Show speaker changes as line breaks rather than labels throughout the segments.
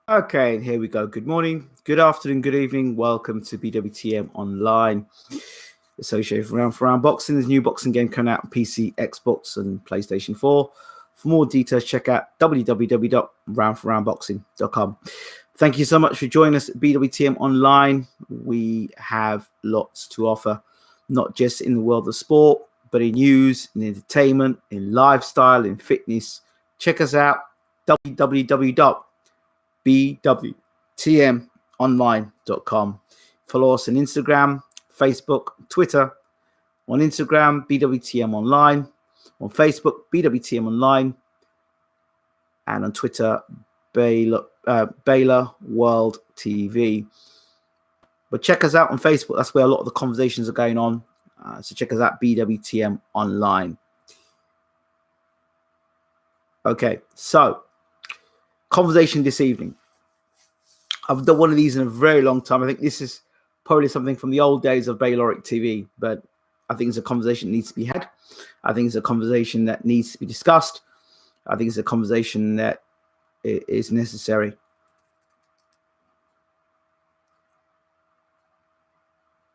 Okay, here we go. Good morning, good afternoon, good evening. Welcome to BWTM Online, associated with Round for Round Boxing. There's a new boxing game coming out on PC, Xbox, and PlayStation 4. For more details, check out www.roundforroundboxing.com. Thank you so much for joining us at BWTM Online. We have lots to offer, not just in the world of sport, but in news, in entertainment, in lifestyle, in fitness. Check us out, www.bwtmonline.com. Follow us on Instagram, Facebook, Twitter. On Instagram, BWTM Online. On Facebook, BWTM Online. And on Twitter, Baylor World TV. But check us out on Facebook. That's where a lot of the conversations are going on. So check us out, BWTM Online. Okay, so conversation this evening. I've done one of these in a very long time. I think this is probably something from the old days of Bayloric TV, but I think it's a conversation that needs to be had. I think it's a conversation that needs to be discussed. I think it's a conversation that is necessary.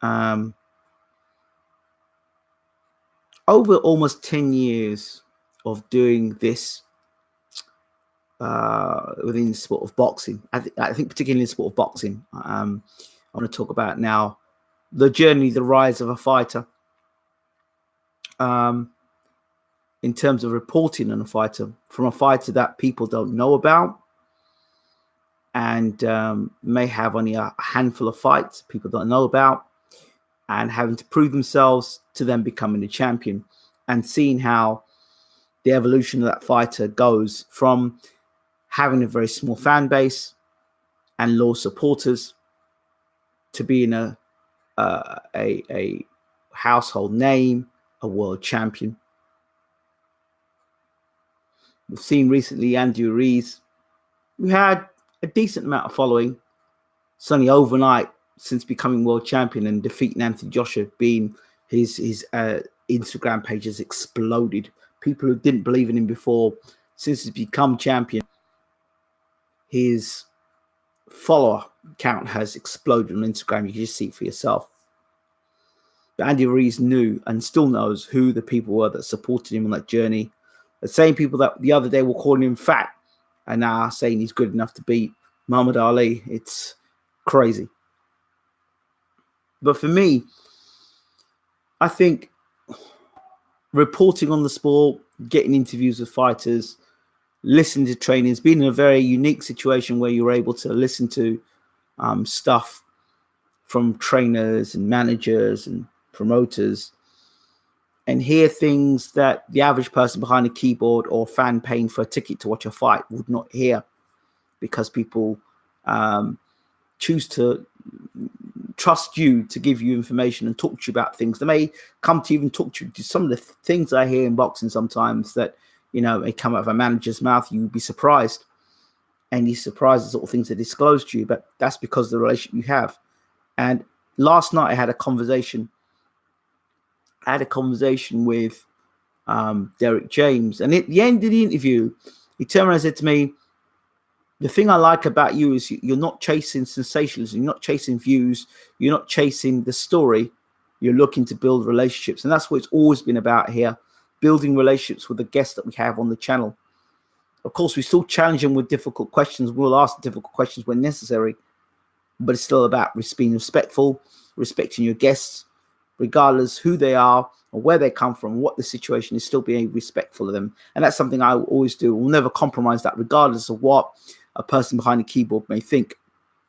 Over almost 10 years of doing this within the sport of boxing, I think particularly in the sport of boxing, I want to talk about now the journey, the rise of a fighter. In terms of reporting on a fighter, from a fighter that people don't know about and may have only a handful of fights people don't know about, and having to prove themselves to them becoming a champion, and seeing how the evolution of that fighter goes from having a very small fan base and low supporters to being a household name, a world champion. We've seen recently Andy Ruiz, who had a decent amount of following, suddenly overnight since becoming world champion and defeating Anthony Joshua, being his Instagram page has exploded. People who didn't believe in him before, since he's become champion, his follower count has exploded on Instagram. You can just see it for yourself. But Andy Ruiz knew and still knows who the people were that supported him on that journey. The same people that the other day were calling him fat are now saying he's good enough to beat Muhammad Ali. It's crazy. But for me, I think reporting on the sport, getting interviews with fighters, listening to trainings, being in a very unique situation where you're able to listen to stuff from trainers and managers and promoters and hear things that the average person behind a keyboard or fan paying for a ticket to watch a fight would not hear, because people choose to trust you to give you information and talk to you about things. They may come to you and talk to you to some of the things I hear in boxing sometimes that, may come out of a manager's mouth. You would be surprised. And you're surprised at sort of things they disclose to you, but that's because of the relationship you have. And last night I had a conversation with Derek James. And at the end of the interview, he turned around and said to me, the thing I like about you is you're not chasing sensationalism. You're not chasing views. You're not chasing the story. You're looking to build relationships. And that's what it's always been about here, building relationships with the guests that we have on the channel. Of course, we still challenge them with difficult questions. We'll ask difficult questions when necessary. But it's still about being respectful, respecting your guests, regardless who they are or where they come from, what the situation is, still being respectful of them. And that's something I will always do. We'll never compromise that, regardless of what a person behind the keyboard may think.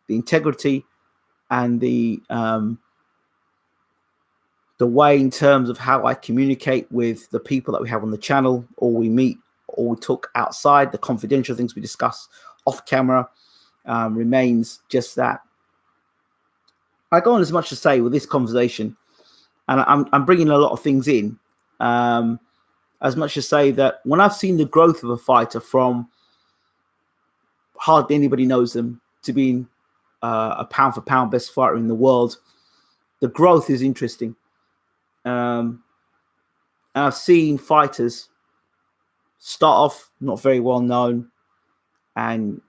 The integrity and the way in terms of how I communicate with the people that we have on the channel, or we meet, or we talk outside, the confidential things we discuss off camera, remains just that. I go on as much to say with this conversation, and I'm bringing a lot of things in, as much as say that when I've seen the growth of a fighter from hardly anybody knows them to being a pound for pound best fighter in the world, the growth is interesting. And I've seen fighters start off not very well known and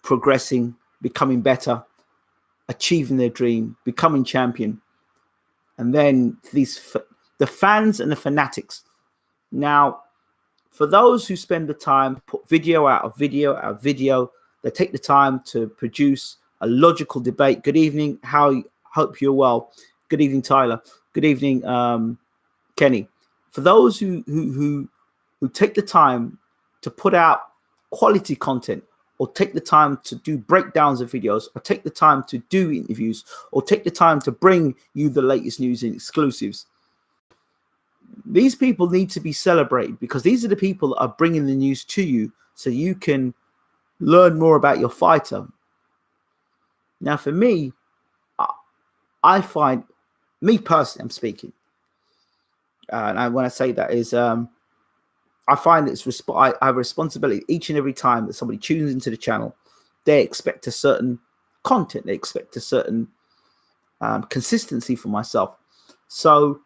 progressing, becoming better, achieving their dream, becoming champion. And then the fans and the fanatics. Now, for those who spend the time, put video out of video out of video, they take the time to produce a logical debate. Good evening. Hope you're well. Good evening, Tyler. Good evening, Kenny. For those who take the time to put out quality content, or take the time to do breakdowns of videos, or take the time to do interviews, or take the time to bring you the latest news and exclusives, these people need to be celebrated, because these are the people that are bringing the news to you so you can learn more about your fighter. Now, for me, I find, me personally, I'm speaking, and when I say that is, I find I have a responsibility each and every time that somebody tunes into the channel. They expect a certain content. They expect a certain consistency from myself. So,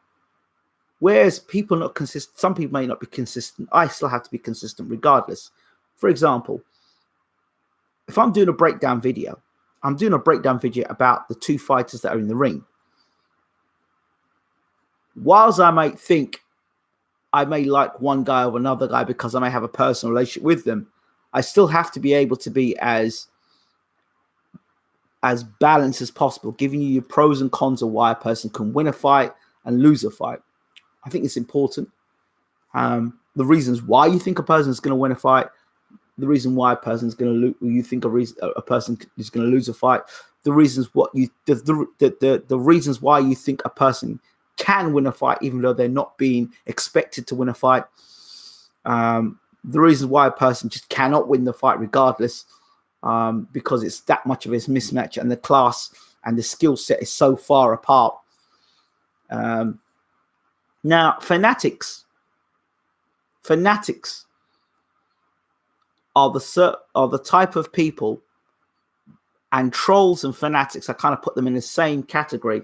whereas people are not consistent, some people may not be consistent, I still have to be consistent regardless. For example, if I'm doing a breakdown video, I'm doing a breakdown video about the two fighters that are in the ring. Whilst I might think I may like one guy or another guy because I may have a personal relationship with them, I still have to be able to be as balanced as possible, giving you pros and cons of why a person can win a fight and lose a fight. I think it's important. The reasons why you think a person is going to win a fight, the reason why a person is going to lose, you think a person is going to lose a fight, the reasons the reasons why you think a person can win a fight even though they're not being expected to win a fight, the reasons why a person just cannot win the fight regardless, because it's that much of a mismatch and the class and the skill set is so far apart. Now, fanatics are the type of people, and trolls and fanatics, I kind of put them in the same category,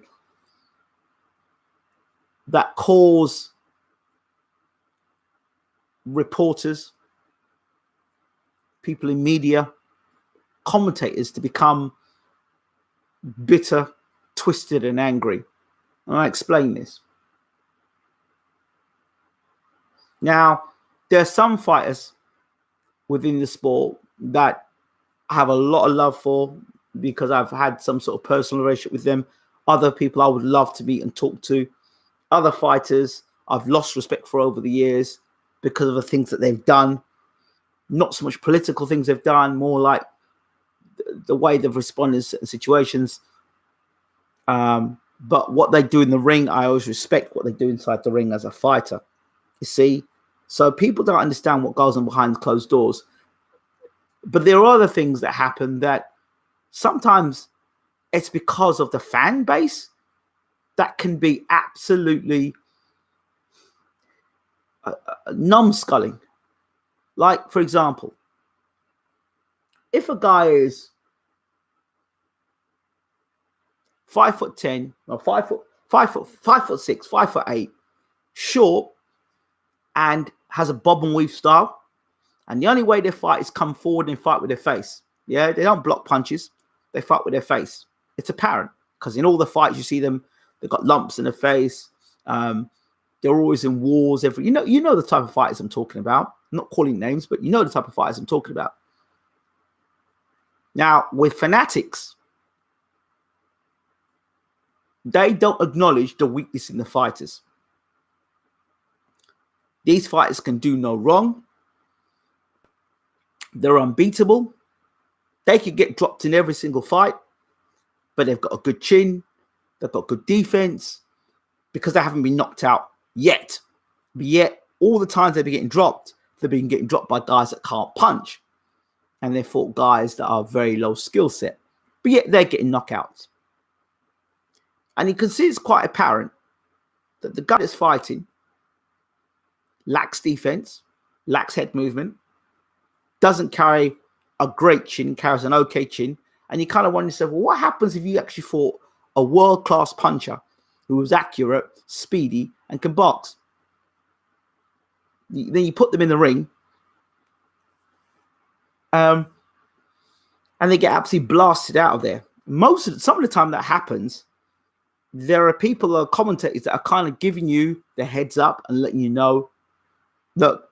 that cause reporters, people in media, commentators to become bitter, twisted, and angry. And I explain this. Now, there are some fighters within the sport that I have a lot of love for because I've had some sort of personal relationship with them. Other people I would love to meet and talk to. Other fighters I've lost respect for over the years because of the things that they've done. Not so much political things they've done, more like the way they've responded in certain situations. But what they do in the ring, I always respect what they do inside the ring as a fighter. You see? So people don't understand what goes on behind closed doors. But there are other things that happen that sometimes it's because of the fan base that can be absolutely numbskulling. Like, for example, if a guy is 5'10", or 5'6", 5'8", short, and has a bob and weave style, and the only way they fight is come forward and fight with their face. Yeah, they don't block punches; they fight with their face. It's apparent because in all the fights you see them, they've got lumps in their face. They're always in wars. You know the type of fighters I'm talking about. I'm not calling names, but you know the type of fighters I'm talking about. Now, with fanatics, they don't acknowledge the weakness in the fighters. These fighters can do no wrong. They're unbeatable. They could get dropped in every single fight, but they've got a good chin. They've got good defense because they haven't been knocked out yet. But yet, all the times they've been getting dropped, they've been getting dropped by guys that can't punch. And they fought guys that are very low skill set. But yet, they're getting knockouts. And you can see it's quite apparent that the guy that's fighting lacks defense, lacks head movement, doesn't carry a great chin, carries an okay chin. And you kind of wonder yourself, well, what happens if you actually fought a world-class puncher who was accurate, speedy, and can box? Then you put them in the ring. and they get absolutely blasted out of there. Some of the time that happens, there are people, commentators that are kind of giving you the heads up and letting you know, look,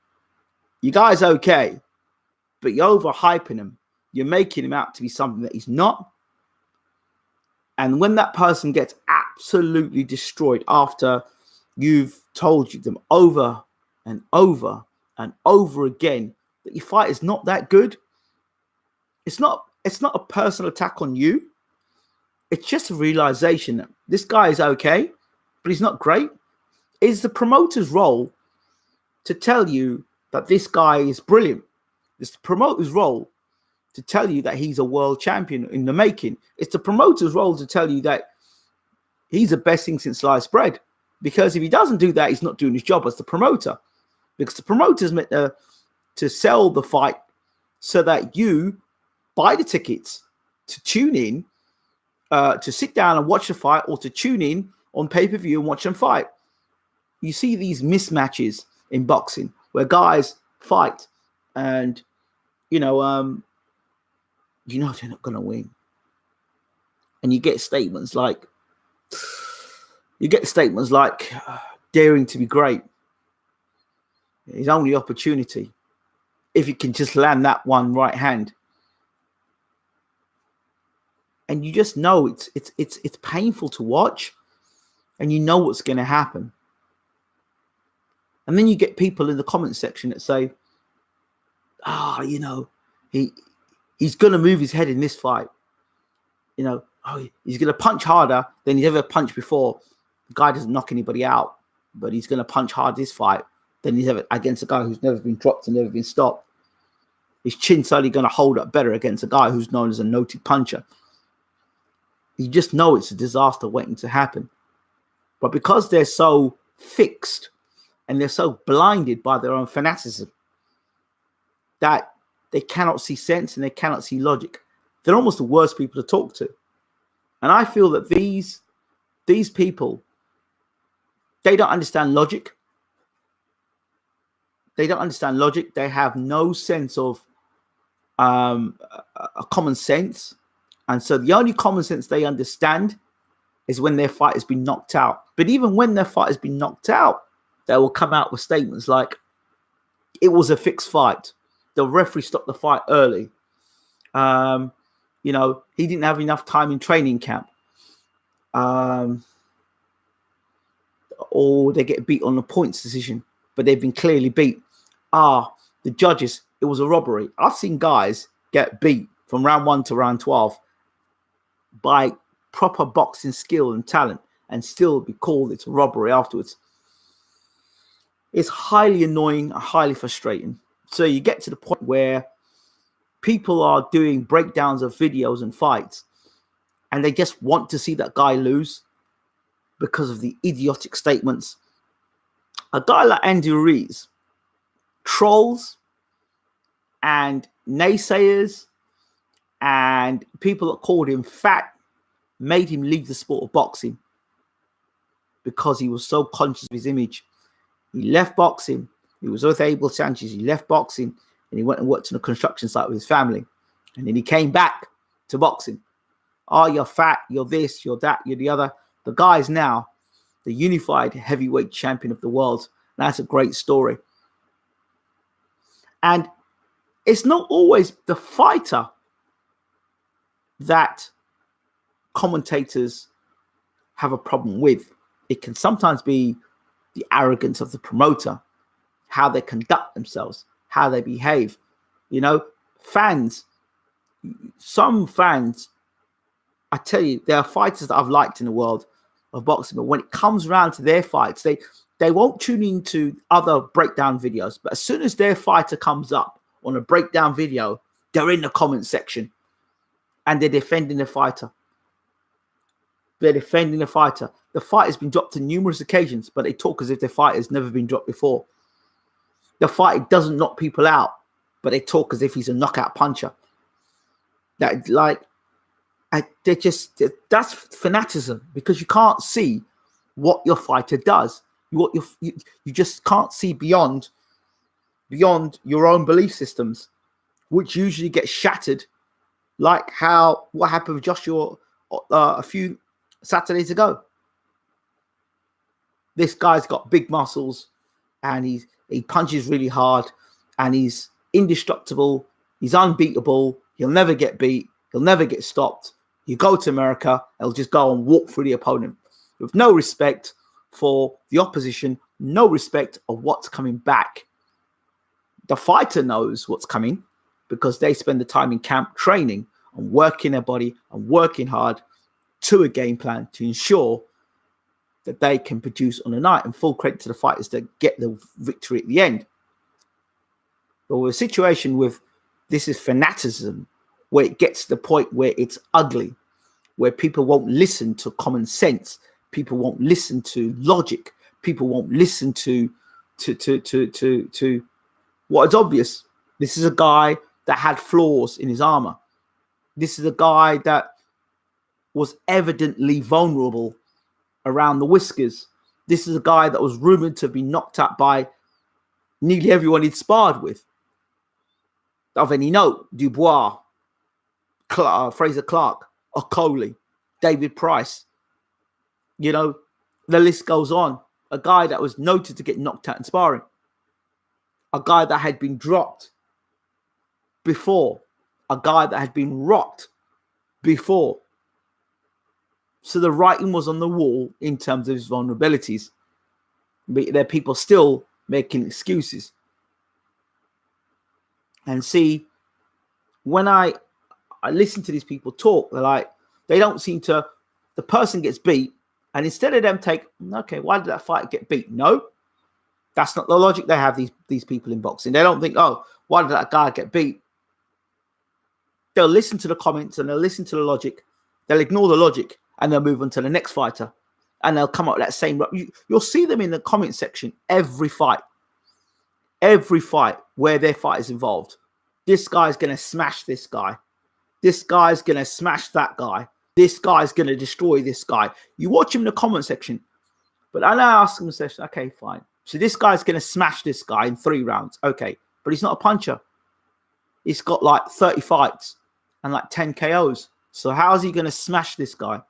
you guys okay, but you're overhyping him. You're making him out to be something that he's not. And when that person gets absolutely destroyed after you've told them over and over and over again that your fight is not that good, it's not a personal attack on you. It's just a realization that this guy is okay, but he's not great. It's the promoter's role to tell you that this guy is brilliant. It's the promoter's role to tell you that he's a world champion in the making. It's the promoter's role to tell you that he's the best thing since sliced bread. Because if he doesn't do that, he's not doing his job as the promoter. Because the promoter's meant to sell the fight so that you buy the tickets to tune in, to sit down and watch the fight, or to tune in on pay-per-view and watch them fight. You see these mismatches in boxing where guys fight and, they're not going to win. And you get statements like, daring to be great. His only opportunity, if he can just land that one right hand. And you just know it's painful to watch, and you know what's going to happen. And then you get people in the comment section that say, he's going to move his head in this fight. He's going to punch harder than he's ever punched before. The guy doesn't knock anybody out, but he's going to punch hard this fight than he's ever against a guy who's never been dropped and never been stopped. His chin's certainly going to hold up better against a guy who's known as a noted puncher. You just know it's a disaster waiting to happen. But because they're so fixed and they're so blinded by their own fanaticism that they cannot see sense and they cannot see logic, they're almost the worst people to talk to. And I feel that these people, they don't understand logic. They don't understand logic. They have no sense of a common sense. And so the only common sense they understand is when their fight has been knocked out. But even when their fight has been knocked out, they will come out with statements like, it was a fixed fight. The referee stopped the fight early. He didn't have enough time in training camp. Or they get beat on the points decision, but they've been clearly beat. The judges, it was a robbery. I've seen guys get beat from round 1 to round 12 by proper boxing skill and talent and still be called it's a robbery afterwards. It's highly annoying, highly frustrating. So you get to the point where people are doing breakdowns of videos and fights, and they just want to see that guy lose because of the idiotic statements. A guy like Andy Ruiz, trolls and naysayers and people that called him fat made him leave the sport of boxing because he was so conscious of his image. He left boxing. He was with Abel Sanchez. He left boxing and he went and worked on a construction site with his family. And then he came back to boxing. You're fat, you're this, you're that, you're the other. The guy is now the unified heavyweight champion of the world. That's a great story. And it's not always the fighter that commentators have a problem with. It can sometimes be the arrogance of the promoter, how they conduct themselves, how they behave. Fans, some fans, I tell you, there are fighters that I've liked in the world of boxing, but when it comes around to their fights, they won't tune into other breakdown videos. But as soon as their fighter comes up on a breakdown video, they're in the comment section and they're defending the fighter. They're defending the fighter. The fight has been dropped on numerous occasions, but they talk as if their fight has never been dropped before. The fight doesn't knock people out, but they talk as if he's a knockout puncher. That's fanaticism, because you can't see what your fighter does. You just can't see beyond your own belief systems, which usually get shattered like what happened with Joshua a few Saturdays ago. This guy's got big muscles, and he punches really hard, and he's indestructible. He's unbeatable. He'll never get beat. He'll never get stopped. You go to America, he'll just go and walk through the opponent with no respect for the opposition, no respect of what's coming back. The fighter knows what's coming because they spend the time in camp training and working their body and working hard to a game plan to ensure that they can produce on the night, and full credit to the fighters that get the victory at the end. But with a situation with this is fanaticism, where it gets to the point where it's ugly, where people won't listen to common sense, people won't listen to logic, people won't listen to what is obvious. This is a guy that had flaws in his armor. This is a guy that was evidently vulnerable around the whiskers. This is a guy that was rumored to be knocked out by nearly everyone he'd sparred with. Of any note, Dubois, Fraser Clark, Okoli, David Price. You know, the list goes on. A guy that was noted to get knocked out in sparring. A guy that had been dropped before. A guy that had been rocked before. So the writing was on the wall in terms of his vulnerabilities. But there are people still making excuses. And see, when I listen to these people talk, they're like, they don't seem to, the person gets beat, and instead of them take, okay, why did that fighter get beat? No, that's not the logic they have, these people in boxing. They don't think, oh, why did that guy get beat? They'll listen to the comments and they'll listen to the logic. They'll ignore the logic and they'll move on to the next fighter. And they'll come up with that same, you'll see them in the comment section every fight where their fight is involved. This guy's going to smash this guy. This guy's going to smash that guy. This guy's going to destroy this guy. You watch him in the comment section. But I now ask him a session, okay, fine. So this guy's going to smash this guy in 3 rounds. Okay, but he's not a puncher. He's got like 30 fights and like 10 KOs. So how is he going to smash this guy?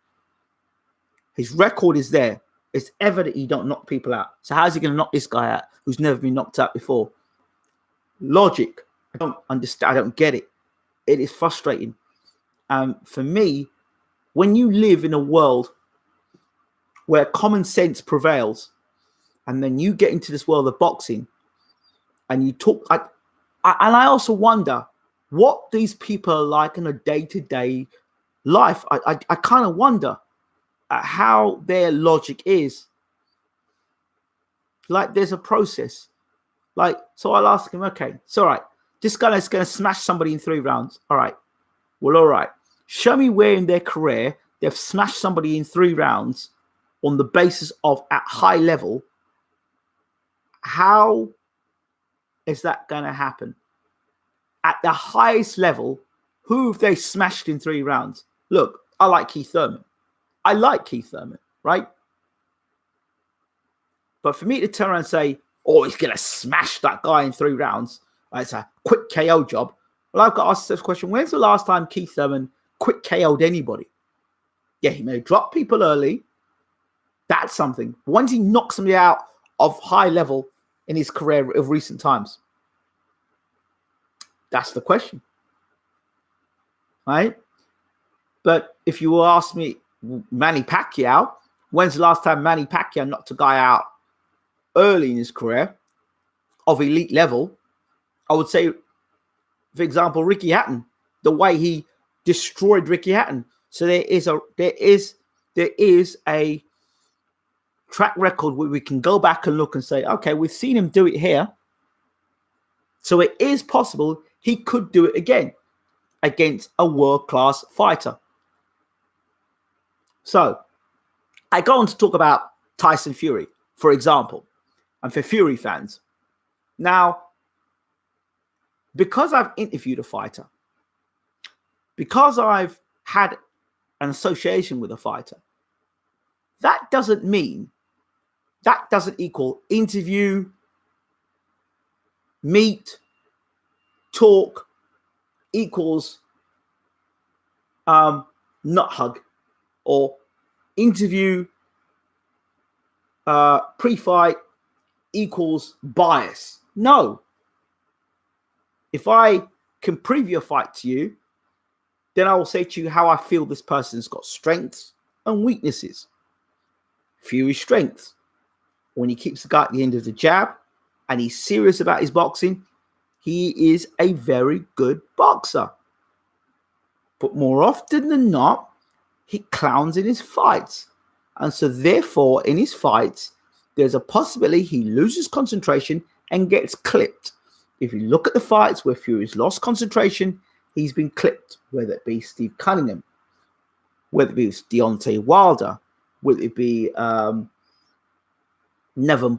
His record is there. It's evident he don't knock people out. So how is he going to knock this guy out who's never been knocked out before? Logic. I don't understand. I don't get it. It is frustrating. For me, when you live in a world where common sense prevails, and then you get into this world of boxing, and you talk, and I also wonder what these people are like in a day-to-day life. I kind of wonder how their logic is. Like, there's a process. Like, so I'll ask him, okay, it's all right. This guy is going to smash somebody in 3 rounds. All right. Well, all right. Show me where in their career they've smashed somebody in 3 rounds on the basis of at high level. How is that going to happen? At the highest level, who have they smashed in 3 rounds? Look, I like Keith Thurman. Right? But for me to turn around and say, oh, he's going to smash that guy in 3 rounds, it's a quick KO job. Well, I've got to ask this question. When's the last time Keith Thurman quick KO'd anybody? Yeah, he may drop people early. That's something. Once he knocks somebody out of high level in his career of recent times, that's the question. Right? But if you ask me, Manny Pacquiao, when's the last time Manny Pacquiao knocked a guy out early in his career of elite level? I would say, for example, Ricky Hatton, the way he destroyed Ricky Hatton. So there is a track record where we can go back and look and say, okay, we've seen him do it here. So it is possible he could do it again against a world-class fighter. So I go on to talk about Tyson Fury, for example, and for Fury fans. Now, because I've interviewed a fighter, because I've had an association with a fighter, that doesn't equal interview, meet, talk, equals Not hug, or interview pre-fight equals bias. No. If I can preview a fight to you, then I will say to you how I feel this person's got strengths and weaknesses. Fury's strengths: when he keeps the guy at the end of the jab and he's serious about his boxing, he is a very good boxer. But more often than not, he clowns in his fights. And so therefore, in his fights, there's a possibility he loses concentration and gets clipped. If you look at the fights where Fury's lost concentration, he's been clipped, whether it be Steve Cunningham, whether it be Deontay Wilder, whether it be Nevin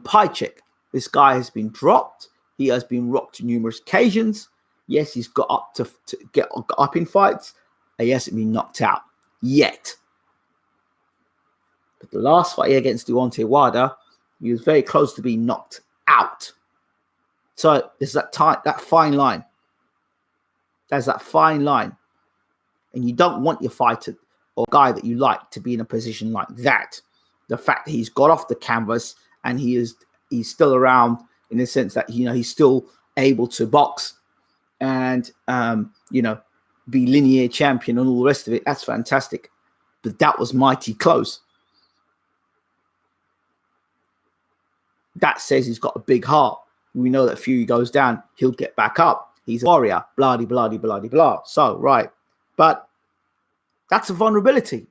Pacquiao. This guy has been dropped. He has been rocked on numerous occasions. Yes, he's got up to get up in fights. He hasn't been knocked out yet. But the last fight against Deontay Wilder, he was very close to being knocked out. So there's that fine line. There's that fine line. And you don't want your fighter or guy that you like to be in a position like that. The fact that he's got off the canvas and he's still around in the sense that, he's still able to box and, be linear champion and all the rest of it. That's fantastic. But that was mighty close. That says he's got a big heart. We know that if Fury goes down, he'll get back up. He's a warrior, blah, blah, blah, blah, blah. So, right. But that's a vulnerability.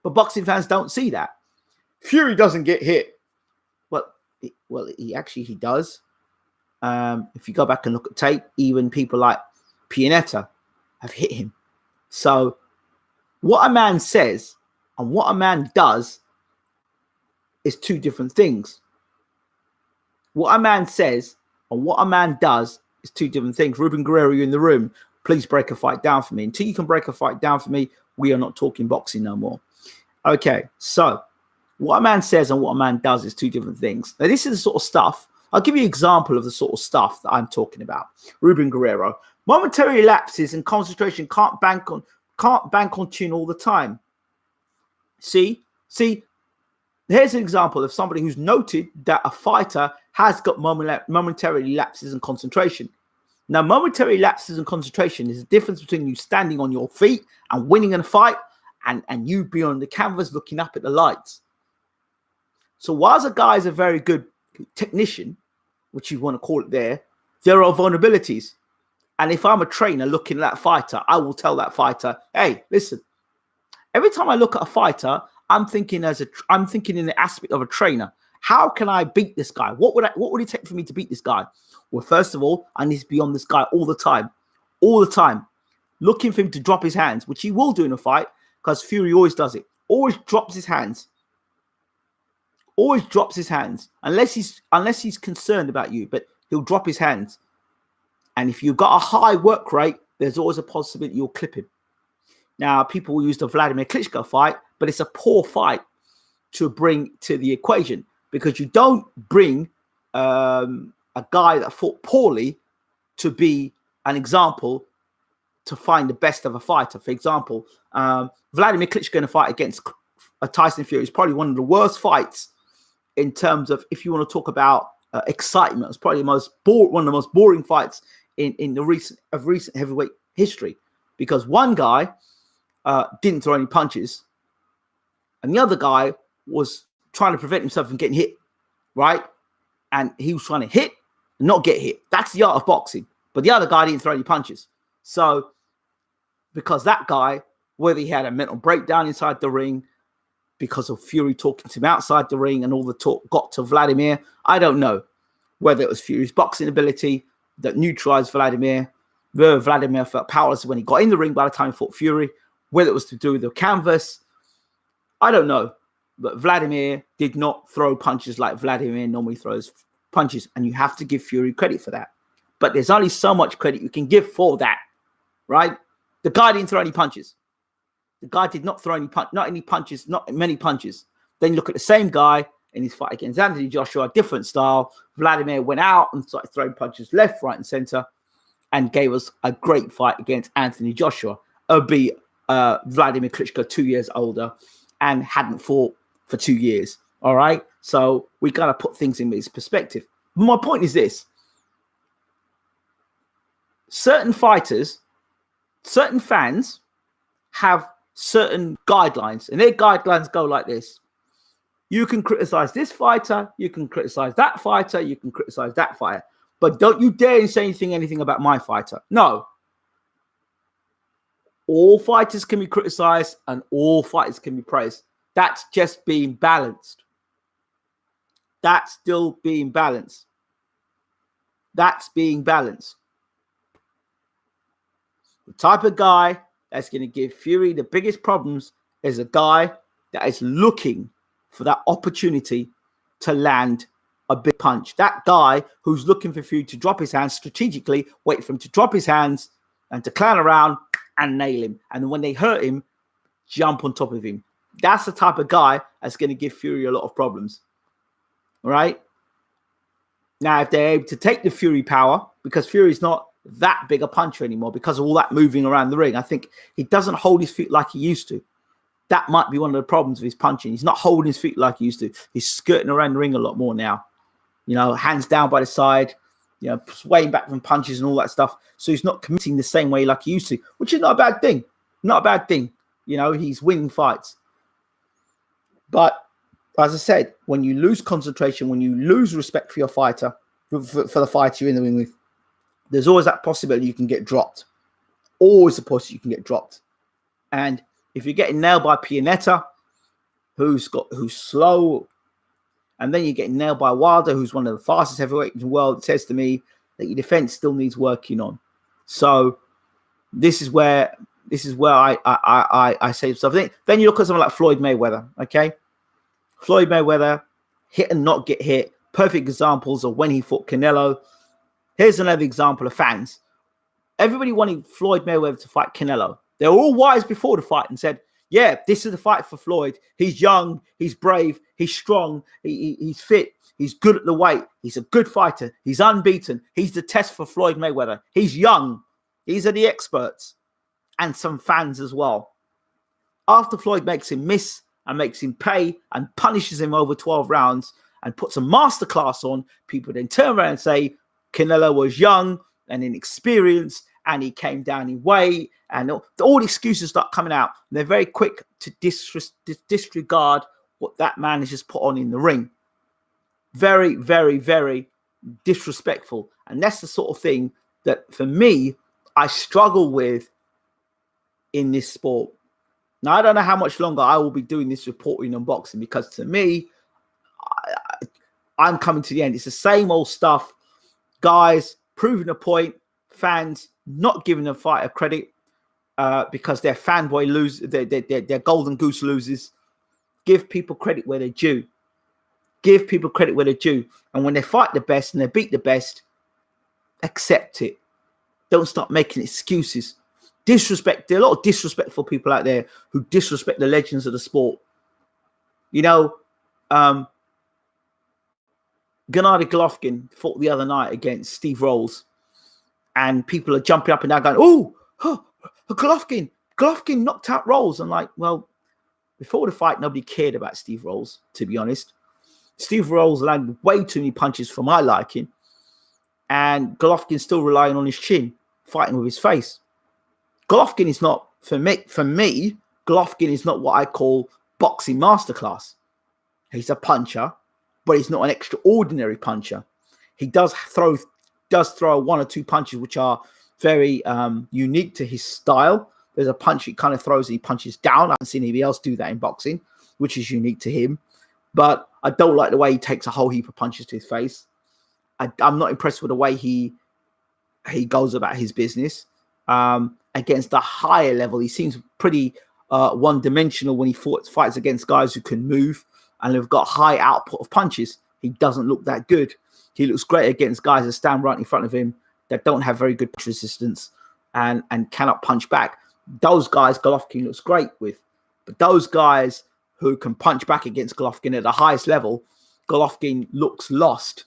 But boxing fans don't see that. Fury doesn't get hit. Well, he does. If you go back and look at tape, even people like Pianetta have hit him. So what a man says and what a man does is two different things. What a man says and what a man does is two different things. Ruben Guerrero, you in the room, please break a fight down for me. Until you can break a fight down for me, we are not talking boxing no more. Okay, so what a man says and what a man does is two different things. Now, this is the sort of stuff, I'll give you an example of the sort of stuff that I'm talking about. Ruben Guerrero, momentary lapses and concentration can't bank on tune all the time. See, here's an example of somebody who's noted that a fighter has got momentary lapses and concentration. Now, momentary lapses and concentration is the difference between you standing on your feet and winning in a fight and you being on the canvas looking up at the lights. So whilst a guy is a very good technician, which you want to call it there are vulnerabilities. And if I'm a trainer looking at that fighter, I will tell that fighter, hey, listen, every time I look at a fighter, I'm thinking in the aspect of a trainer. How can I beat this guy? What would it take for me to beat this guy? Well, first of all, I need to be on this guy all the time, looking for him to drop his hands, which he will do in a fight because Fury always does it. Always drops his hands. Unless he's concerned about you, but he'll drop his hands. And if you've got a high work rate, there's always a possibility you'll clip him. Now, people will use the Wladimir Klitschko fight, but it's a poor fight to bring to the equation because you don't bring a guy that fought poorly to be an example to find the best of a fighter. For example, Wladimir Klitschko in a fight against Tyson Fury is probably one of the worst fights in terms of, if you want to talk about excitement. It's probably one of the most boring fights in the recent heavyweight history because one guy didn't throw any punches and the other guy was trying to prevent himself from getting hit, right? And he was trying to hit and not get hit. That's the art of boxing. But the other guy didn't throw any punches. So because that guy, whether he had a mental breakdown inside the ring because of Fury talking to him outside the ring and all the talk got to Wladimir, I don't know. Whether it was Fury's boxing ability that neutralized Wladimir, whether Wladimir felt powerless when he got in the ring by the time he fought Fury, whether it was to do with the canvas, I don't know. But Wladimir did not throw punches like Wladimir normally throws punches, and you have to give Fury credit for that. But there's only so much credit you can give for that, right? The guy didn't throw any punches. The guy did not throw not many punches. Then you look at the same guy in his fight against Anthony Joshua, different style. Wladimir went out and started throwing punches left, right, and center, and gave us a great fight against Anthony Joshua, albeit Wladimir Klitschko 2 years older and hadn't fought for 2 years. All right. So we got to put things in its perspective. My point is this. Certain fighters, certain fans have certain guidelines, and their guidelines go like this. You can criticize this fighter, you can criticize that fighter, you can criticize that fighter, but don't you dare say anything about my fighter. No. All fighters can be criticized and all fighters can be praised. That's just being balanced. That's still being balanced. That's being balanced. The type of guy that's going to give Fury the biggest problems is a guy that is looking for that opportunity to land a big punch. That guy who's looking for Fury to drop his hands strategically, wait for him to drop his hands and to clown around and nail him. And when they hurt him, jump on top of him. That's the type of guy that's going to give Fury a lot of problems. All right? Now, if they're able to take the Fury power, because Fury's not that big a puncher anymore because of all that moving around the ring. I think he doesn't hold his feet like he used to. That might be one of the problems with his punching. He's not holding his feet like he used to. He's skirting around the ring a lot more now. You know, hands down by the side, you know, swaying back from punches and all that stuff. So he's not committing the same way like he used to, which is not a bad thing. Not a bad thing. You know, he's winning fights. But as I said, when you lose concentration, when you lose respect for your fighter, for the fighter you're in the ring with, there's always that possibility you can get dropped. Always a possibility you can get dropped. And if you're getting nailed by Pianetta, who's slow, and then you're getting nailed by Wilder, who's one of the fastest heavyweights in the world, it says to me that your defense still needs working on. So this is where I say stuff. Then you look at someone like Floyd Mayweather. Okay, Floyd Mayweather, hit and not get hit. Perfect examples of when he fought Canelo. Here's another example of fans. Everybody wanted Floyd Mayweather to fight Canelo. They were all wise before the fight and said, yeah, this is the fight for Floyd. He's young, he's brave, he's strong, he's fit, he's good at the weight, he's a good fighter, he's unbeaten, he's the test for Floyd Mayweather. He's young. These are the experts and some fans as well. After Floyd makes him miss and makes him pay and punishes him over 12 rounds and puts a masterclass on, people then turn around and say, Canelo was young and inexperienced and he came down in weight, and all the excuses start coming out. And they're very quick to disregard what that man has just put on in the ring. Very, very, very disrespectful. And that's the sort of thing that, for me, I struggle with in this sport. Now, I don't know how much longer I will be doing this reporting on boxing, because to me, I'm coming to the end. It's the same old stuff. Guys proving a point, fans not giving a fighter credit because their fanboy lose, their golden goose loses. Give people credit where they're due. Give people credit where they're due. And when they fight the best and they beat the best, accept it. Don't start making excuses. Disrespect. There are a lot of disrespectful people out there who disrespect the legends of the sport. You know, Gennady Golovkin fought the other night against Steve Rolls, and people are jumping up and down going, oh, Golovkin knocked out Rolls. I'm like, well, before the fight, nobody cared about Steve Rolls, to be honest. Steve Rolls landed way too many punches for my liking, and Golovkin's still relying on his chin, fighting with his face. Golovkin is not, for me, Golovkin is not what I call boxing masterclass. He's a puncher, but he's not an extraordinary puncher. He does throw one or two punches which are very unique to his style. There's a punch he kind of throws and he punches down. I haven't seen anybody else do that in boxing, which is unique to him. But I don't like the way he takes a whole heap of punches to his face. I'm not impressed with the way he goes about his business. Against a higher level, he seems pretty one-dimensional when he fights against guys who can move and have got high output of punches. He doesn't look that good. He looks great against guys that stand right in front of him that don't have very good punch resistance and cannot punch back. Those guys Golovkin looks great with. But those guys who can punch back against Golovkin at the highest level, Golovkin looks lost.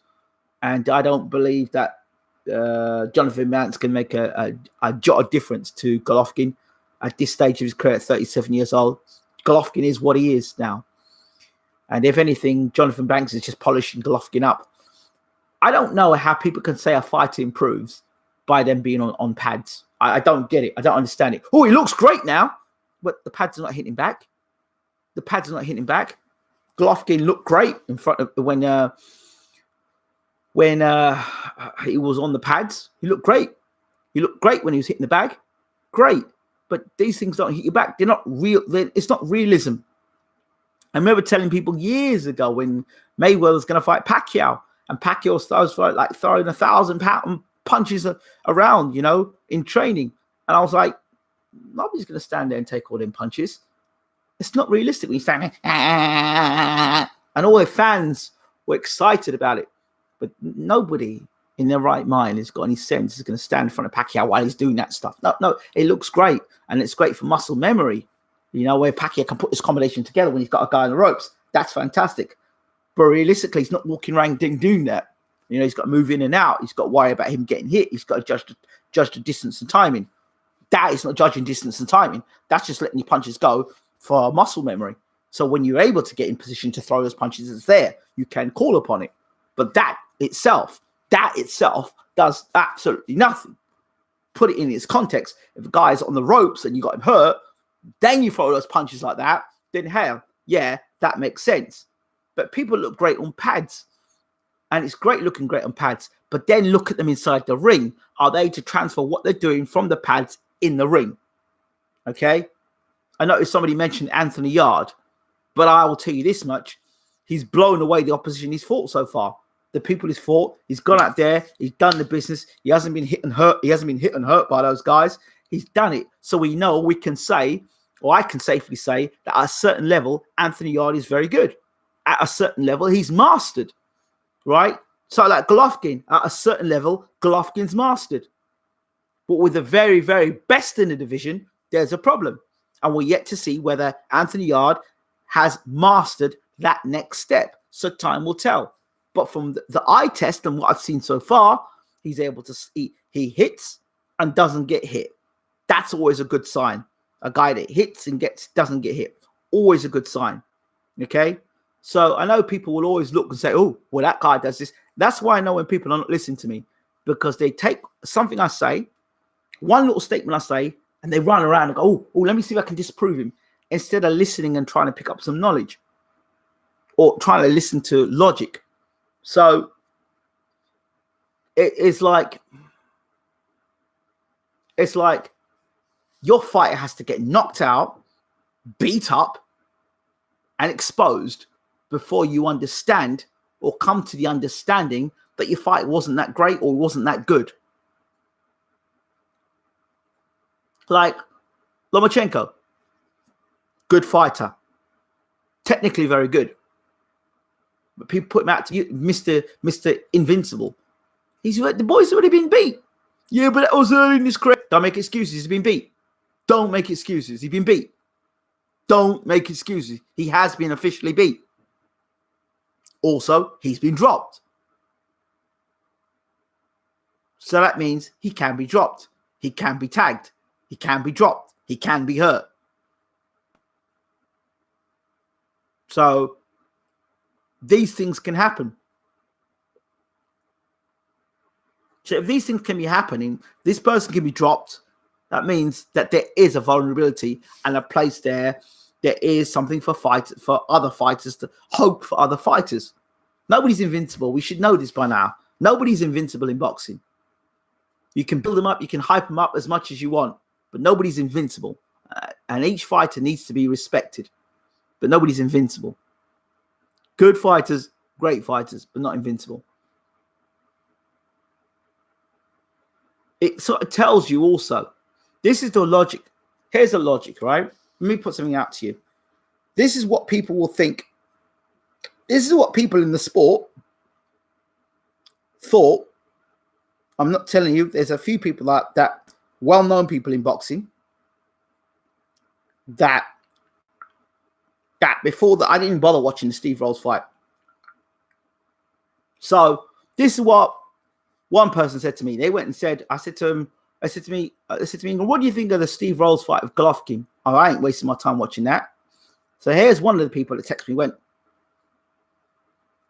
And I don't believe that Jonathan Mance can make a jot of difference to Golovkin. at this stage of his career at 37 years old. Golovkin is what he is now. And if anything, Jonathan Banks is just polishing Golovkin up. I don't know how people can say a fighter improves by them being on pads. I don't get it. I don't understand it. Oh, he looks great now, but the pads are not hitting back. The pads are not hitting back. Golovkin looked great in front of when he was on the pads. He looked great. He looked great when he was hitting the bag. Great. But these things don't hit you back. They're not real. It's not realism. I remember telling people years ago when Mayweather was going to fight Pacquiao, and Pacquiao starts like throwing 1,000-pound punches around, in training. And I was like, nobody's going to stand there and take all them punches. It's not realistic when you stand there. And all the fans were excited about it. But nobody in their right mind has got any sense is going to stand in front of Pacquiao while he's doing that stuff. No, it looks great. And it's great for muscle memory, where Pacquiao can put this combination together when he's got a guy on the ropes. That's fantastic. But realistically, he's not walking around doing that. He's got to move in and out. He's got to worry about him getting hit. He's got to judge the distance and timing. That is not judging distance and timing. That's just letting your punches go for muscle memory. So when you're able to get in position to throw those punches, it's there. You can call upon it. But that itself does absolutely nothing. Put it in its context. If a guy's on the ropes and you got him hurt, then you throw those punches like that, then hell, yeah, that makes sense. But people look great on pads. And it's great looking great on pads. But then look at them inside the ring. Are they to transfer what they're doing from the pads in the ring? Okay? I noticed somebody mentioned Anthony Yard. But I will tell you this much. He's blown away the opposition he's fought so far. The people he's fought, he's gone out there, he's done the business. He hasn't been hit and hurt. He hasn't been hit and hurt by those guys. He's done it. So we can say, or I can safely say, that at a certain level, Anthony Yard is very good. At a certain level, he's mastered. Right? So like Golovkin, at a certain level, Golovkin's mastered. But with the very, very best in the division, there's a problem. And we're yet to see whether Anthony Yard has mastered that next step. So time will tell. But from the eye test and what I've seen so far, he's able to see he hits and doesn't get hit. That's always a good sign. A guy that hits and doesn't get hit. Always a good sign. Okay? So I know people will always look and say, oh, well, that guy does this. That's why I know when people are not listening to me, because they take something I say, one little statement I say, and they run around and go, oh, let me see if I can disprove him, instead of listening and trying to pick up some knowledge or trying to listen to logic. So it's like your fighter has to get knocked out, beat up, and exposed before you understand or come to the understanding that your fight wasn't that great or wasn't that good. Like Lomachenko, good fighter, technically very good. But people put him out to Mr. Invincible. The boy's already been beat. Yeah, but that was early in his career. Don't make excuses. He's been beat. Don't make excuses. He's been beat. Don't make excuses. He has been officially beat. Also, he's been dropped. So that means he can be dropped. He can be tagged. He can be dropped. He can be hurt. So these things can happen. So if these things can be happening, this person can be dropped. That means that there is a vulnerability and a place there. There is something for other fighters to hope for other fighters. Nobody's invincible. We should know this by now. Nobody's invincible in boxing. You can build them up. You can hype them up as much as you want, but nobody's invincible. And each fighter needs to be respected, but nobody's invincible. Good fighters, great fighters, but not invincible. It sort of tells you also, this is the logic. Here's the logic, right? Let me put something out to you. This is what people will think. This is what people in the sport thought. I'm not telling you. There's a few people that well-known people in boxing that before that I didn't even bother watching the Steve Rolls fight. So this is what one person said to me. They went and said, I said to him, They said to me, what do you think of the Steve Rolls fight with Golovkin? Oh, I ain't wasting my time watching that. So here's one of the people that texted me, went,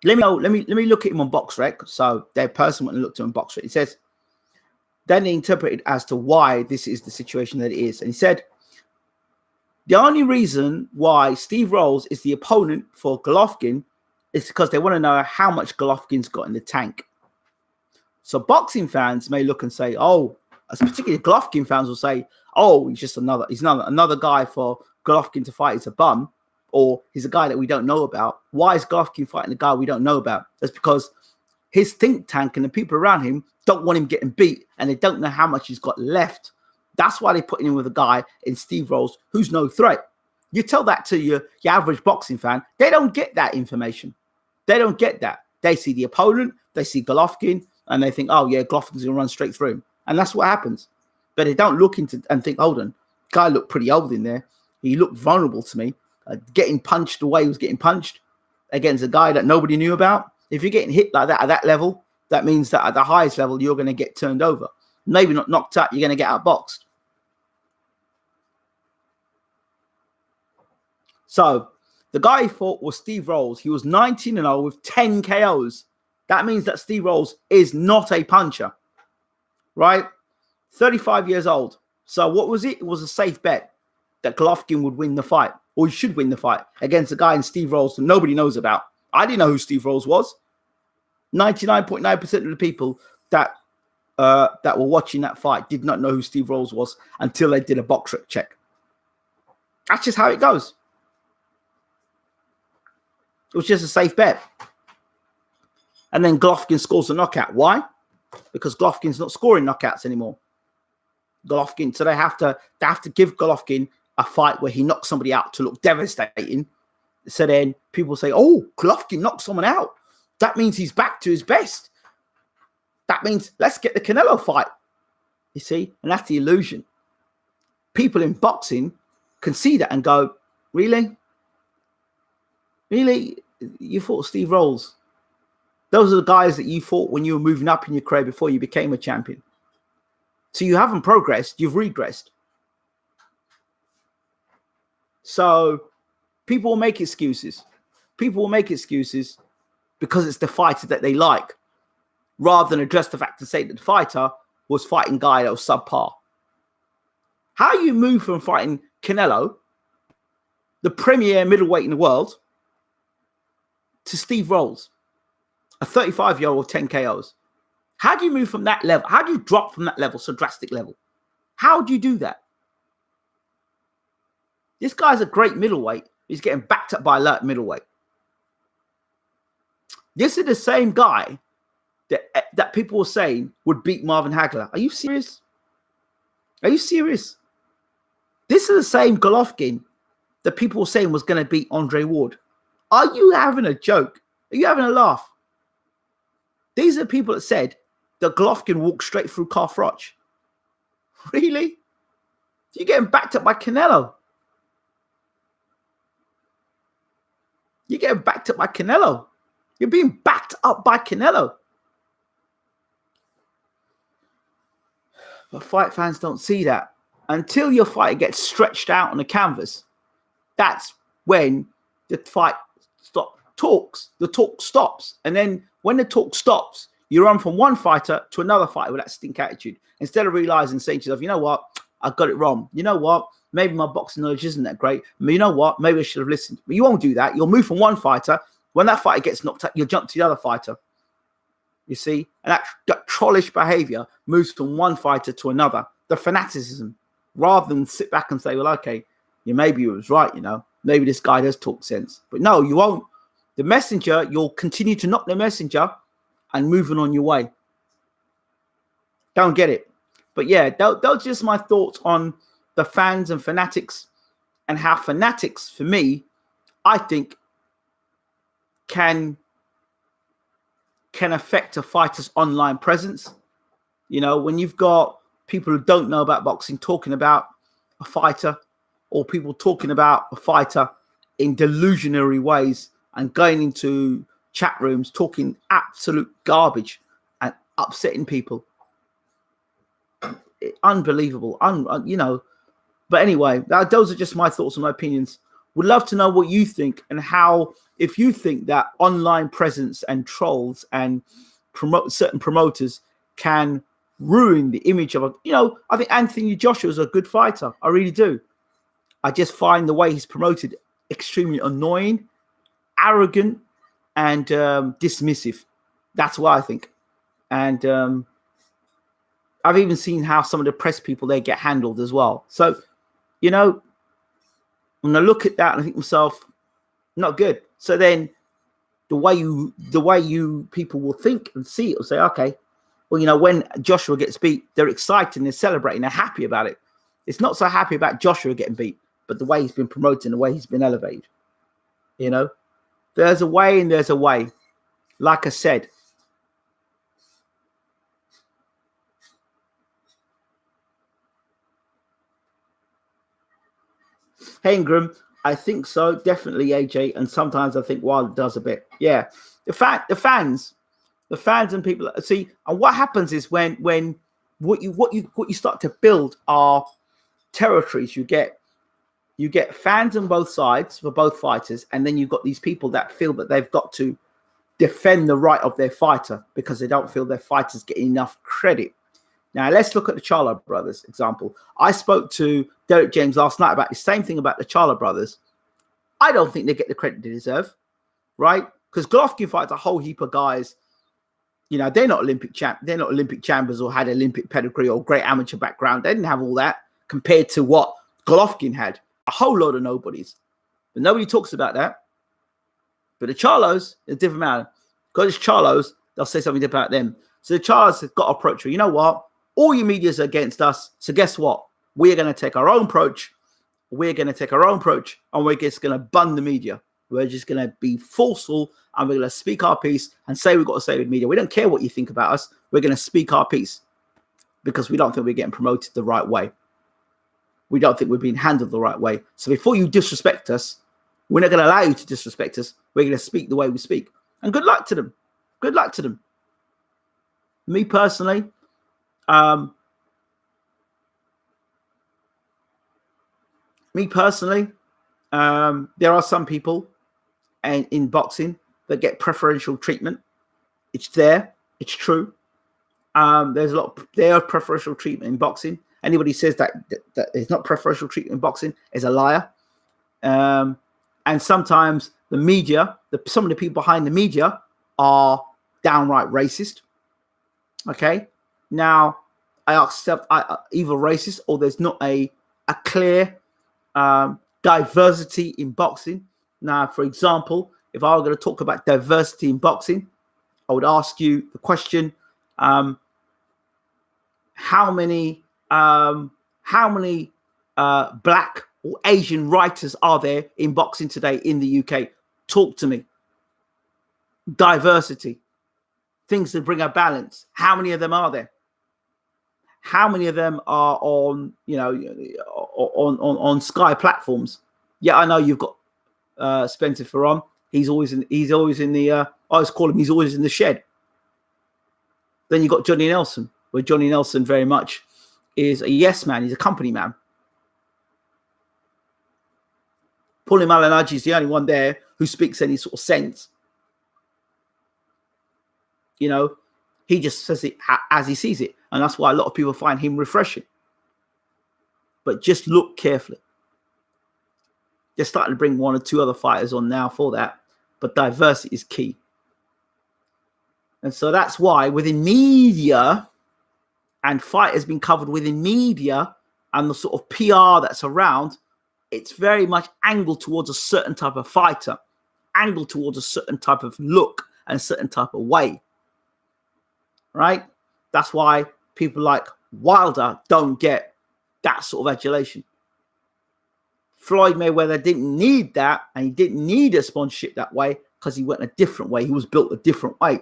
let me look at him on BoxRec. So their person went and looked at him on BoxRec. He says, then they interpreted as to why this is the situation that it is. And he said, the only reason why Steve Rolls is the opponent for Golovkin is because they want to know how much Golovkin's got in the tank. So boxing fans may look and say, oh, as particularly Golovkin fans will say, oh, he's another guy for Golovkin to fight. He's a bum, or he's a guy that we don't know about. Why is Golovkin fighting a guy we don't know about? That's because his think tank and the people around him don't want him getting beat, and they don't know how much he's got left. That's why they're putting him with a guy in Steve Rolls who's no threat. You tell that to your average boxing fan, they don't get that information. They don't get that. They see the opponent, they see Golovkin, and they think, oh, yeah, Golovkin's going to run straight through him. And that's what happens. But they don't look into and think, hold on, guy looked pretty old in there. He looked vulnerable to me. Getting punched the way he was getting punched against a guy that nobody knew about. If you're getting hit like that at that level, that means that at the highest level, you're going to get turned over. Maybe not knocked out, you're going to get outboxed. So the guy he fought was Steve Rolls. He was 19-0 with 10 KOs. That means that Steve Rolls is not a puncher, right? 35 years old. So what was it? It was a safe bet that Golovkin would win the fight, or he should win the fight against a guy in Steve Rolls that nobody knows about. I didn't know who Steve Rolls was. 99.9% of the people that were watching that fight did not know who Steve Rolls was until they did a BoxRec check. That's just how it goes. It was just a safe bet. And then Golovkin scores a knockout. Why? Because Golovkin's not scoring knockouts anymore. Golovkin, so they have to give Golovkin a fight where he knocks somebody out to look devastating. So then people say, oh, Golovkin knocked someone out. That means he's back to his best. That means let's get the Canelo fight. You see? And that's the illusion. People in boxing can see that and go, really? Really? You fought Steve Rolls? Those are the guys that you fought when you were moving up in your career before you became a champion. So you haven't progressed, you've regressed. So people will make excuses. People will make excuses because it's the fighter that they like, rather than address the fact and say that the fighter was fighting a guy that was subpar. How you move from fighting Canelo, the premier middleweight in the world, to Steve Rolls, a 35-year-old with 10 KOs. How do you move from that level? How do you drop from that level, so drastic level? How do you do that? This guy's a great middleweight. He's getting backed up by a light middleweight. This is the same guy that people were saying would beat Marvin Hagler. Are you serious? Are you serious? This is the same Golovkin that people were saying was going to beat Andre Ward. Are you having a joke? Are you having a laugh? These are people that said that Golovkin walked straight through Carl Froch. Really? You're getting backed up by Canelo. You're getting backed up by Canelo. You're being backed up by Canelo. But fight fans don't see that. Until your fighter gets stretched out on the canvas, that's when the fight the talk stops. And then when the talk stops, you run from one fighter to another fighter with that stink attitude. Instead of realizing, saying to yourself, you know what? I got it wrong. You know what? Maybe my boxing knowledge isn't that great. But you know what? Maybe I should have listened. But you won't do that. You'll move from one fighter. When that fighter gets knocked out, you'll jump to the other fighter. You see? And that trollish behavior moves from one fighter to another. The fanaticism. Rather than sit back and say, well, okay, maybe you was right, you know. Maybe this guy does talk sense. But no, you won't. The messenger, you'll continue to knock the messenger and moving on your way. Don't get it. But yeah, those just my thoughts on the fans and fanatics, and how fanatics, for me, I think can affect a fighter's online presence. You know, when you've got people who don't know about boxing talking about a fighter, or people talking about a fighter in delusionary ways and going into chat rooms talking absolute garbage and upsetting people. unbelievable. You know, but anyway, those are just my thoughts and my opinions. Would love to know what you think, and how, if you think that online presence and trolls and certain promoters can ruin the image of you know, I think Anthony Joshua is a good fighter. I really do. I just find the way he's promoted extremely annoying, arrogant, and dismissive. That's what I think. And I've even seen how some of the press people, they get handled as well. So, you know, when I look at that, I think to myself, not good. So then the way you people will think and see it will say, okay, well, you know, when Joshua gets beat, they're excited, they're celebrating, they're happy about it. It's not so happy about Joshua getting beat, but the way he's been promoted, the way he's been elevated. You know, there's a way and there's a way. Like I said, hey Ingram, I think so, definitely, AJ. And sometimes I think Wilder does a bit. Yeah, the fans and people see. And what happens is when what you start to build are territories. You get fans on both sides for both fighters, and then you've got these people that feel that they've got to defend the right of their fighter because they don't feel their fighters get enough credit. Now, let's look at the Charlo brothers example. I spoke to Derek James last night about the same thing about the Charlo brothers. I don't think they get the credit they deserve, right? Because Golovkin fights a whole heap of guys. You know, they're not Olympic champions or had Olympic pedigree or great amateur background. They didn't have all that compared to what Golovkin had. A whole load of nobodies. But nobody talks about that. But the Charlos, it's a different matter. Because it's Charlos, they'll say something about them. So the Charlos have got to approach her. You know what? All your media's against us. So guess what? We're going to take our own approach. We're going to take our own approach, and we're just going to bun the media. We're just going to be forceful, and we're going to speak our piece and say we've got to say with media. We don't care what you think about us. We're going to speak our piece because we don't think we're getting promoted the right way. We don't think we're being handled the right way. So before you disrespect us, we're not going to allow you to disrespect us. We're going to speak the way we speak. And good luck to them. Good luck to them. Me personally, there are some people and in boxing that get preferential treatment. It's there. It's true. There's there are preferential treatment in boxing. Anybody says that there's not preferential treatment in boxing is a liar. And sometimes the media, some of the people behind the media are downright racist. Okay. Now, I accept either racist or there's not a clear diversity in boxing. Now, for example, if I were going to talk about diversity in boxing, I would ask you the question: how many black or Asian writers are there in boxing today in the UK? Talk to me. Diversity, things that bring a balance. How many of them are there? How many of them are on, on Sky platforms? Yeah, I know you've got Spencer Ferron. He's always in the. I always call him. He's always in the shed. Then you got Johnny Nelson, where Johnny Nelson very much is a yes man. He's a company man. Paulie Malignaggi is the only one there who speaks any sort of sense. You know, he just says it as he sees it. And that's why a lot of people find him refreshing. But just look carefully. They're starting to bring one or two other fighters on now for that. But diversity is key. And so that's why within media, and fight has been covered within media and the sort of PR that's around, it's very much angled towards a certain type of fighter, angled towards a certain type of look and a certain type of way. Right? That's why people like Wilder don't get that sort of adulation. Floyd Mayweather didn't need that, and he didn't need a sponsorship that way because he went a different way. He was built a different way.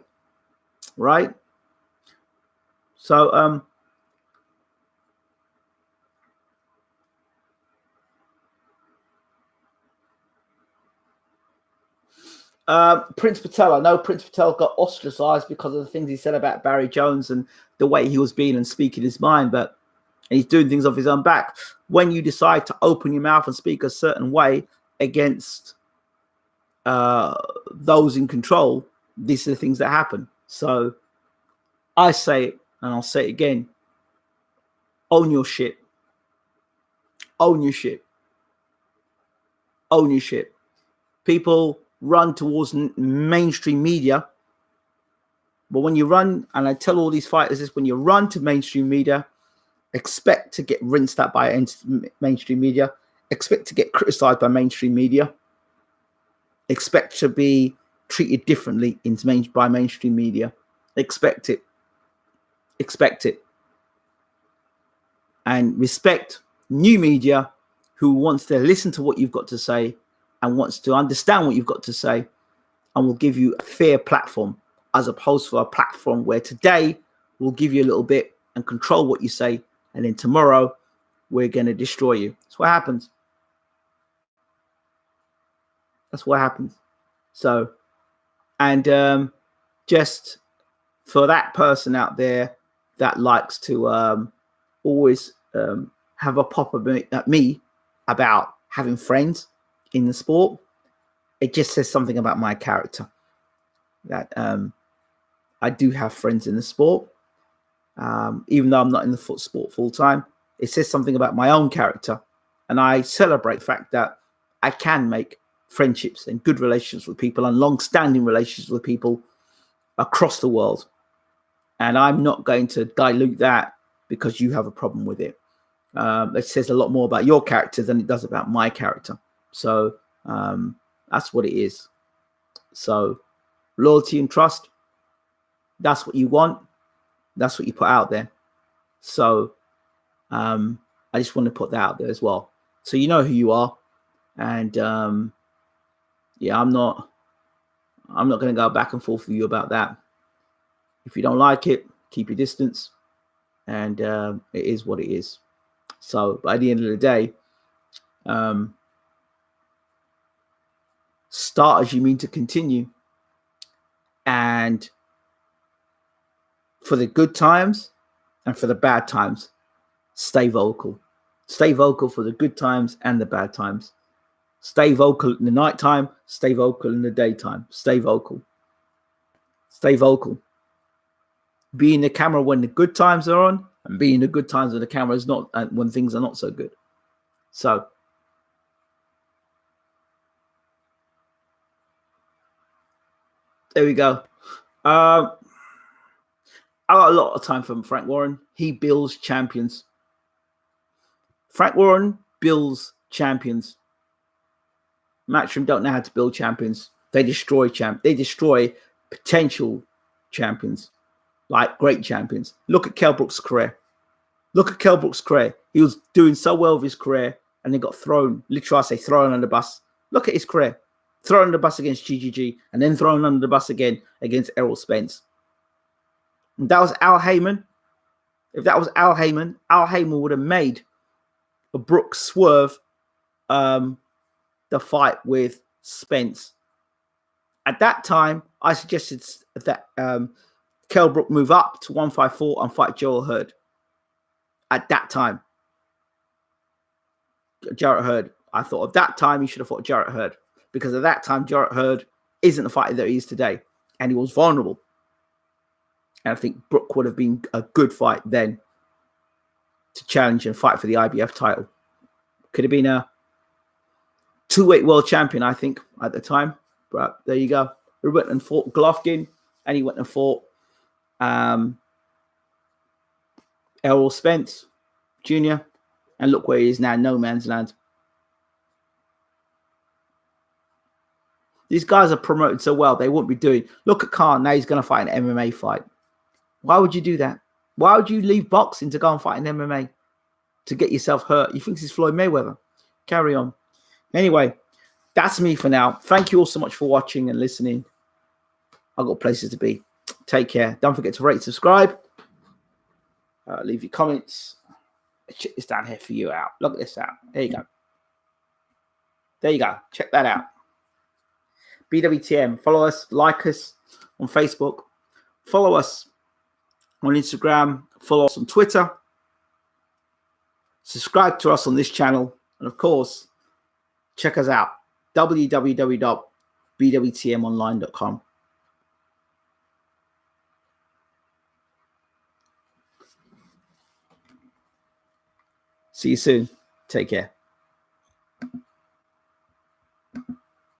Right? So, Prince Patel, I know Prince Patel got ostracized because of the things he said about Barry Jones and the way he was being and speaking his mind. But and he's doing things off his own back. When you decide to open your mouth and speak a certain way against those in control, these are the things that happen. So I say it, and I'll say it again: own your shit. Own your shit. Own your shit. People run towards mainstream media, but when you run, and I tell all these fighters this, when you run to mainstream media, expect to get rinsed out by mainstream media, expect to get criticized by mainstream media, expect to be treated differently by mainstream media. Expect it. Expect it. And respect new media who wants to listen to what you've got to say and wants to understand what you've got to say and will give you a fair platform, as opposed to a platform where today we'll give you a little bit and control what you say, and then tomorrow we're going to destroy you. That's what happens. That's what happens. So, and just for that person out there that likes to always have a pop at me about having friends in the sport, it just says something about my character. That I do have friends in the sport, even though I'm not in the sport full time. It says something about my own character, and I celebrate the fact that I can make friendships and good relations with people and long-standing relations with people across the world. And I'm not going to dilute that because you have a problem with it. It says a lot more about your character than it does about my character. So that's what it is. So loyalty and trust, that's what you want. That's what you put out there. So I just want to put that out there as well. So you know who you are. And yeah, I'm not going to go back and forth with you about that. If you don't like it, keep your distance. And it is what it is. So by the end of the day, start as you mean to continue. And for the good times and for the bad times, stay vocal. Stay vocal for the good times and the bad times. Stay vocal in the nighttime. Stay vocal in the daytime. Stay vocal. Stay vocal. Be in the camera when the good times are on, and be in the good times when the camera is not, and when things are not so good. So there we go. I got a lot of time from Frank Warren. He builds champions. Frank Warren builds champions. Matchroom don't know how to build champions. They destroy They destroy potential champions, like great champions. Look at Kell Brook's career. Look at Kell Brook's career. He was doing so well with his career, and then got thrown. Literally, I say thrown under the bus. Look at his career. Thrown under the bus against GGG, and then thrown under the bus again against Errol Spence. And that was Al Heyman. If that was Al Heyman would have made a Brook swerve the fight with Spence. At that time, I suggested that Kell Brook move up to 154 and fight Jarrett Hurd. At that time, Jarrett Hurd, I thought at that time he should have fought Jarrett Hurd, because at that time Jarrett Hurd isn't the fighter that he is today, and he was vulnerable. And I think Brook would have been a good fight then to challenge and fight for the IBF title. Could have been a 2-weight world champion, I think, at the time. But there you go. He went and fought Golovkin, and he went and fought Errol Spence Jr. And look where he is now, no man's land. These guys are promoted so well, they wouldn't be doing. Look at Khan, now he's going to fight an MMA fight. Why would you do that? Why would you leave boxing to go and fight an MMA? To get yourself hurt? You think this is Floyd Mayweather? Carry on. Anyway, that's me for now. Thank you all so much for watching and listening. I've got places to be. Take care. Don't forget to rate, subscribe. Leave your comments. Check this down here for you out. Look at this out. There you go. There you go. Check that out. BWTM. Follow us. Like us on Facebook. Follow us on Instagram. Follow us on Twitter. Subscribe to us on this channel. And of course, check us out, www.bwtmonline.com. See you soon. Take care.